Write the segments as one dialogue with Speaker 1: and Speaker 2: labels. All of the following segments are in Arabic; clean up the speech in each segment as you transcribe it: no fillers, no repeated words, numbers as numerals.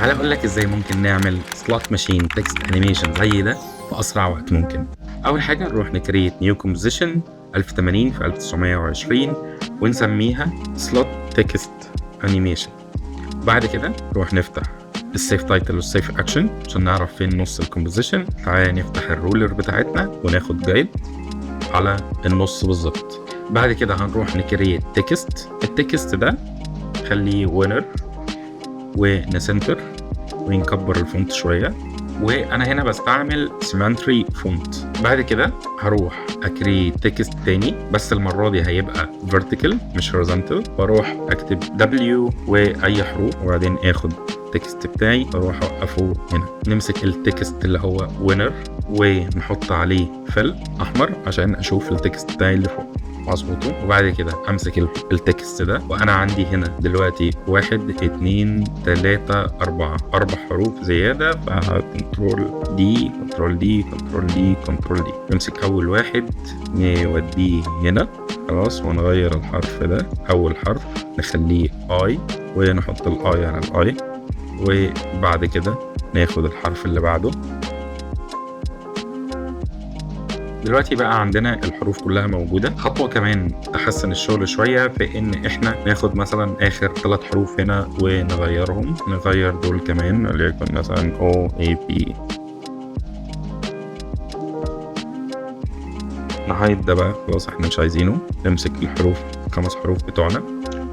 Speaker 1: تعال اقول لك ازاي ممكن نعمل سلوت ماشين تكست انيميشن زي ده في اسرع وقت ممكن. اول حاجه نروح نكريت نيو كومبوزيشن 1080 في 1920 ونسميها سلوت تكست انيميشن. بعد كده نروح نفتح السيف تايتل والسيف اكشن عشان نعرف فين نص الكومبوزيشن. تعالى نفتح الرولر بتاعتنا وناخد جايد على النص بالظبط. بعد كده هنروح نكريت تكست. التكست ده خليه وينر ونسنتر ونكبر الفونت شويه، وانا هنا بستعمل سيمانتري فونت. بعد كده هروح اكريت تكست تاني بس المره دي هيبقى فيرتيكال مش هوريزونتال، واروح اكتب W واي حروف وبعدين اخد التكست بتاعي اروح اوقفه هنا. نمسك التكست اللي هو وينر ونحط عليه فل احمر عشان اشوف التكست بتاعي اللي فوق اظبطه. وبعد كده امسك التكست ده وانا عندي هنا دلوقتي 1 2 3 4 حروف زياده، فكنترول دي كنترول دي كنترول دي كنترول دي. نمسك اول واحد نوديه هنا خلاص ونغير الحرف ده. اول حرف نخليه اي ونحط الاي على الاي، وبعد كده ناخد الحرف اللي بعده. دلوقتي بقى عندنا الحروف كلها موجودة. خطوة كمان تحسن الشغل شوية في ان احنا ناخد مثلا اخر 3 حروف هنا ونغيرهم، نغير دول كمان وليكن مثلا O A P. نهايد ده بقى خلاص احنا مش عايزينه. نمسك الحروف 5 حروف بتوعنا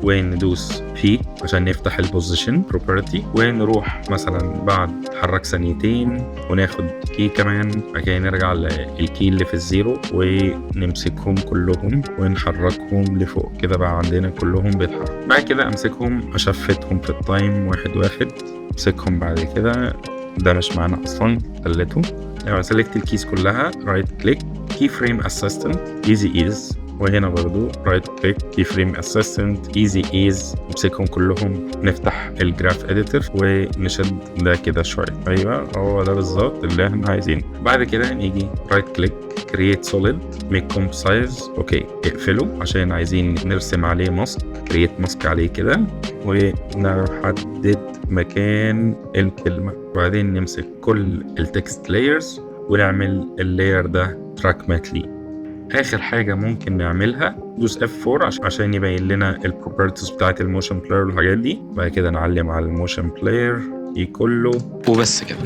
Speaker 1: وندوس في عشان نفتح البوزيشن بروبرتي، ونروح مثلا بعد نحرك ثانيتين وناخد كي كمان، بعد كده نرجع للكي اللي في الزيرو ونمسكهم كلهم ونحركهم لفوق كده. بقى عندنا كلهم بيتحركوا. بعد كده امسكهم اشفتهم في التايم 1 1. امسكهم بعد كده، ده مش معانا اصلا خليته. لو سلكت الكيز كلها رايت كليك كي فريم اسيستنت ايزي ايز، وهنا برضو رايت كليك كي فريم اسيستنت ايزي ايز. نمسكهم كلهم نفتح الجراف اديتور ونشد ده كده شويه. ايوه هو ده بالظبط اللي احنا عايزينه. بعد كده نيجي رايت كليك كرييت سوليد ميك كومب سايز اوكي، اقفله عشان عايزين نرسم عليه ماسك. كرييت ماسك عليه كده ونحدد مكان الكلمه، وبعدين نمسك كل التكست لايرز ونعمل اللاير ده تراك مات لي. اخر حاجه ممكن نعملها دوس F4 عشان يبين لنا البروبرتيز بتاعت الموشن بلاير والحاجات دي. بعد كده نعلم على الموشن بلاير كله وبس كده.